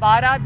12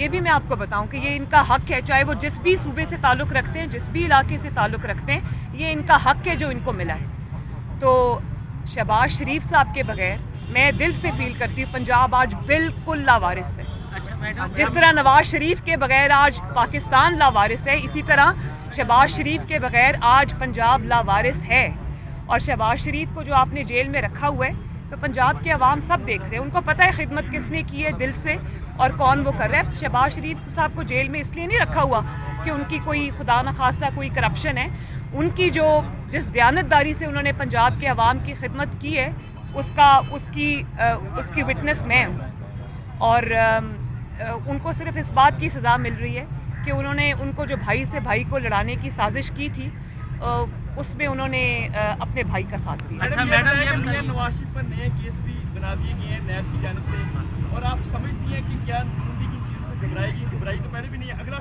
یہ بھی میں آپ کو بتاؤں کہ یہ ان کا حق ہے, چاہے وہ جس بھی صوبے سے تعلق رکھتے ہیں, جس بھی علاقے سے تعلق رکھتے ہیں, یہ ان کا حق ہے جو ان کو ملا ہے. تو شہباز شریف صاحب کے بغیر میں دل سے فیل کرتی ہوں پنجاب آج بالکل لاوارث ہے. جس طرح نواز شریف کے بغیر آج پاکستان لاوارث ہے, اسی طرح شہباز شریف کے بغیر آج پنجاب لاوارث ہے. اور شہباز شریف کو جو آپ نے جیل میں رکھا ہوا ہے تو پنجاب کے عوام سب دیکھ رہے ہیں, ان کو پتہ ہے خدمت کس نے کی ہے دل سے اور کون وہ کر رہا ہے. شہباز شریف صاحب کو جیل میں اس لیے نہیں رکھا ہوا کہ ان کی کوئی خدا نخواستہ کوئی کرپشن ہے. ان کی جس دیانتداری سے انہوں نے پنجاب کے عوام کی خدمت کی ہے اس کی وٹنس میں ہوں. اور ان کو صرف اس بات کی سزا مل رہی ہے کہ انہوں نے ان کو جو بھائی سے بھائی کو لڑانے کی سازش کی تھی اس میں انہوں نے اپنے بھائی کا ساتھ دیا. اچھا میڈم, یہ نواز شریف پر نئے کیس بھی بنا دیے گئے ہیں نیب کی جانب سے, اور آپ سمجھتی ہیں کہ کیا نوندی کی چیزوں سے گھبرائی تو پہلے بھی نہیں ہے. اگلا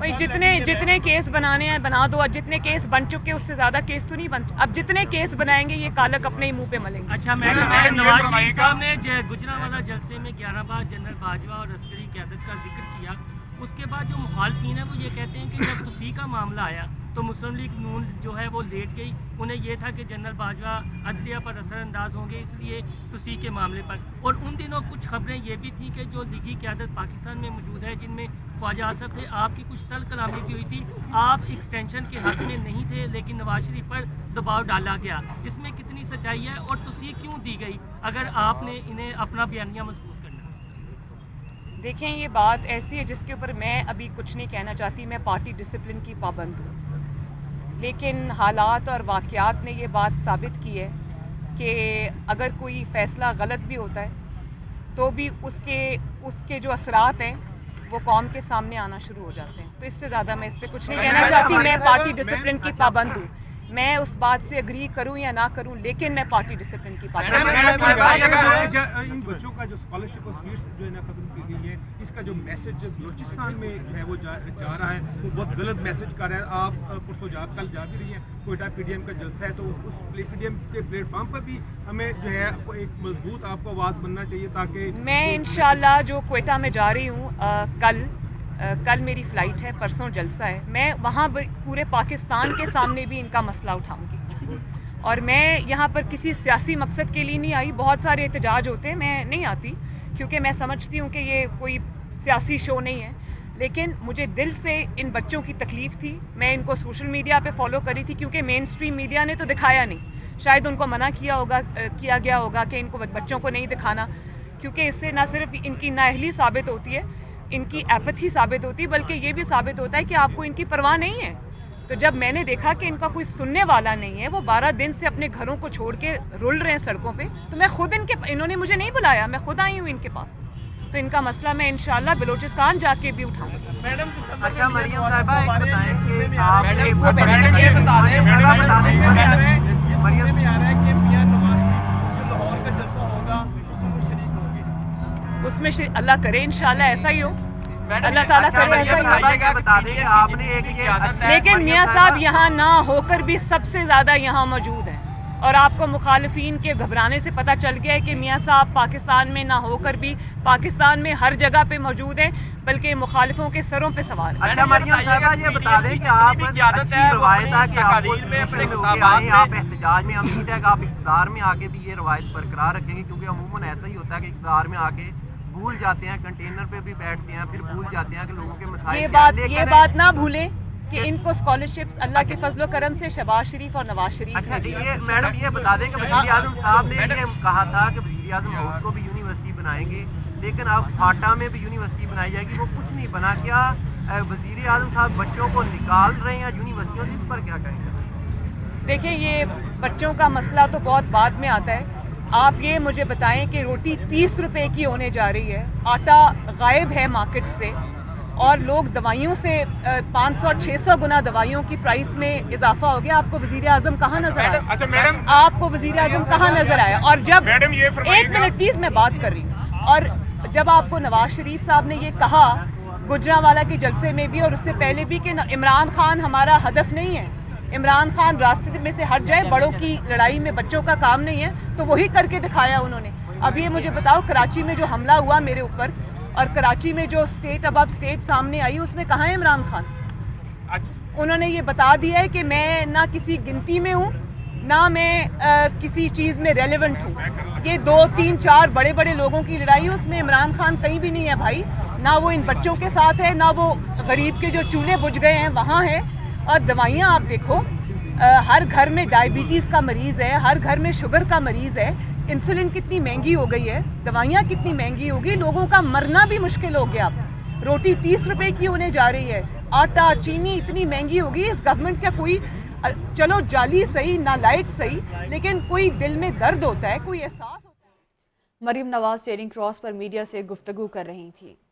جتنے کیس بنانے ہیں بنا دو, اور جتنے کیس بن چکے اس سے زیادہ کیس تو نہیں بن, اب جتنے کیس بنائیں گے یہ کالک اپنے ہی منہ پہ ملیں گے. اچھا میڈم, نواز شریف صاحب نے گجرانوالہ جلسے میں 11 بار جنرل باجوہ اور عسکری قیادت کا ذکر کیا. اس کے بعد جو مخالفین ہیں وہ یہ کہتے ہیں کہ جب توسیع کا معاملہ آیا تو مسلم لیگ نون جو ہے وہ لیٹ گئی. انہیں یہ تھا کہ جنرل باجوہ عدلیہ پر اثر انداز ہوں گے, اس لیے توسیع کے معاملے پر. اور ان دنوں کچھ خبریں یہ بھی تھیں کہ جو لیگی قیادت پاکستان میں موجود ہے جن میں خواجہ آصف تھے, آپ کی کچھ تل کلامی بھی ہوئی تھی, آپ ایکسٹینشن کے حق میں نہیں تھے لیکن نواز شریف پر دباؤ ڈالا گیا. اس میں کتنی سچائی ہے اور توسیع کیوں دی گئی اگر آپ نے انہیں اپنا بیانیہ مضبوط کرنا؟ دیکھیں یہ بات ایسی ہے جس کے اوپر میں ابھی کچھ نہیں کہنا چاہتی. میں پارٹی ڈسپلن کی پابند ہوں, لیکن حالات اور واقعات نے یہ بات ثابت کی ہے کہ اگر کوئی فیصلہ غلط بھی ہوتا ہے تو بھی اس کے جو اثرات ہیں وہ قوم کے سامنے آنا شروع ہو جاتے ہیں. تو اس سے زیادہ میں اس پہ کچھ نہیں کہنا چاہتی. میں پارٹی ڈسپلن کی پابند ہوں, میں اس بات سے اگری کروں یا نہ کروں, لیکن میں پارٹی ڈسپلن کی پابند ہوں. ان بچوں کا جو اسکالرشپ اور سیٹس جو ہے نا ختم کی گئی ہے, اس کا جو میسج بلوچستان میں جو ہے وہ جا رہا ہے وہ بہت غلط میسج کر رہا ہے. آپ پرسوں کل جا بھی رہی ہیں, کوئٹہ پی ڈی ایم کا جلسہ ہے, تو اس پی ڈی ایم کے پلیٹ فارم پر بھی ہمیں جو ہے ایک مضبوط آپ کو آواز بننا چاہیے تاکہ میں انشاءاللہ جو کوئٹہ میں جا رہی ہوں, کل میری فلائٹ ہے, پرسوں جلسہ ہے, میں وہاں پورے پاکستان کے سامنے بھی ان کا مسئلہ اٹھاؤں گی. اور میں یہاں پر کسی سیاسی مقصد کے لیے نہیں آئی. بہت سارے احتجاج ہوتے ہیں, میں نہیں آتی کیونکہ میں سمجھتی ہوں کہ یہ کوئی سیاسی شو نہیں ہے, لیکن مجھے دل سے ان بچوں کی تکلیف تھی. میں ان کو سوشل میڈیا پہ فالو کری تھی کیونکہ مین اسٹریم میڈیا نے تو دکھایا نہیں, شاید ان کو منع کیا گیا ہوگا کہ ان کو بچوں کو نہیں دکھانا, کیونکہ اس سے نہ صرف ان کی نااہلی ثابت ہوتی ہے, ان کی ایپتھی ثابت ہوتی ہے, بلکہ یہ بھی ثابت ہوتا ہے کہ آپ کو ان کی پرواہ نہیں ہے. تو جب میں نے دیکھا کہ ان کا کوئی سننے والا نہیں ہے, وہ 12 دن سے اپنے گھروں کو چھوڑ کے رول رہے ہیں سڑکوں پہ, تو میں خود انہوں نے مجھے نہیں بلایا, میں خود آئی ہوں ان کے پاس. تو ان کا مسئلہ میں انشاءاللہ بلوچستان جا کے بھی اٹھاؤں گی. میڈم اچھا مریم صاحبہ ایک بتائیں کہ آپ مریم میں آ رہا ہے کہ میاں نواز شریف جو لاہور کا جلسہ ہوگا اس میں شریک ہوں گے, اس میں اللہ کرے انشاءاللہ ایسا ہی ہو, اللہ تعالیٰ کرے ایسا ہی ہو. بتا دیں کہ آپ نے ایک لیکن میاں صاحب یہاں نہ ہو کر بھی سب سے زیادہ یہاں موجود ہیں, اور آپ کو مخالفین کے گھبرانے سے پتہ چل گیا ہے کہ میاں صاحب پاکستان میں نہ ہو کر بھی پاکستان میں ہر جگہ پہ موجود ہیں, بلکہ مخالفوں کے سروں پہ سوار ہیں. اچھا مریم صاحبہ یہ بتا دیں کہ آپ اچھی روایت ہے کہ آپ آپ احتجاج میں, امید ہے کہ آپ اقتدار میں آ کے بھی یہ روایت برقرار رکھیں گے, کیونکہ عموماً ایسا ہی ہوتا ہے کہ اقتدار میں آ کے بھول جاتے ہیں, کنٹینر پہ بھی بیٹھتے ہیں, پھر بھول جاتے ہیں کہ لوگوں کے مسائل. یہ بات نہ بھولیں کہ ان کو اسکالرشپس اللہ کے فضل و کرم سے شہباز شریف اور نواز شریف اچھا جی, یہ میڈم یہ بتا دیں کہ وزیر اعظم صاحب نے یہ کہا تھا کہ وزیر اعظم ہاؤس کو بھی یونیورسٹی بنائیں گے, لیکن اب فاٹا میں بھی یونیورسٹی بنائی جائے گی, وہ کچھ نہیں بنا. کیا وزیر اعظم صاحب بچوں کو نکال رہے ہیں یونیورسٹیوں سے, اس پر کیا کہیں گے؟ دیکھیں یہ بچوں کا مسئلہ تو بہت بعد میں آتا ہے. آپ یہ مجھے بتائیں کہ روٹی 30 روپے کی ہونے جا رہی ہے, آٹا غائب ہے مارکیٹ سے, اور لوگ دوائیوں سے 500-600 گنا دوائیوں کی پرائس میں اضافہ ہو گیا. آپ کو وزیر اعظم کہاں نظر آیا؟ اچھا میڈم, آپ کو وزیر اعظم کہاں نظر آیا؟ اور جب ایک منٹ پلیز میں بات کر رہی ہوں, اور جب آپ کو نواز شریف صاحب نے یہ کہا گجرانوالہ کے جلسے میں بھی اور اس سے پہلے بھی کہ عمران خان ہمارا ہدف نہیں ہے, عمران خان راستے میں سے ہٹ جائے, بڑوں کی لڑائی میں بچوں کا کام نہیں ہے, تو وہی کر کے دکھایا انہوں نے. اب یہ مجھے بتاؤ کراچی میں جو حملہ ہوا میرے اوپر, اور کراچی میں جو اسٹیٹ اب اسٹیٹ سامنے آئی اس میں کہاں ہے عمران خان؟ انہوں نے یہ بتا دیا ہے کہ میں نہ کسی گنتی میں ہوں نہ میں کسی چیز میں ریلیونٹ ہوں. یہ 2 3 4 بڑے بڑے لوگوں کی لڑائی ہے, اس میں عمران خان کہیں بھی نہیں ہے بھائی. نہ وہ ان بچوں کے ساتھ ہے, نہ وہ غریب کے جو چولہے بجھ گئے ہیں وہاں ہے. اور دوائیاں آپ دیکھو, ہر گھر میں ڈائبٹیز کا مریض ہے, ہر گھر میں شوگر کا مریض ہے. انسولن کتنی مہنگی ہو گئی ہے, دوائیاں کتنی مہنگی ہو گئی, لوگوں کا مرنا بھی مشکل ہو گیا. روٹی 30 روپے کی ہونے جا رہی ہے, آٹا چینی اتنی مہنگی ہو گئی. اس گورنمنٹ کا کوئی, چلو جعلی صحیح, نالائق صحیح, لیکن کوئی دل میں درد ہوتا ہے, کوئی احساس ہوتا ہے. مریم نواز چیرنگ کراس پر میڈیا سے گفتگو کر رہی تھیں.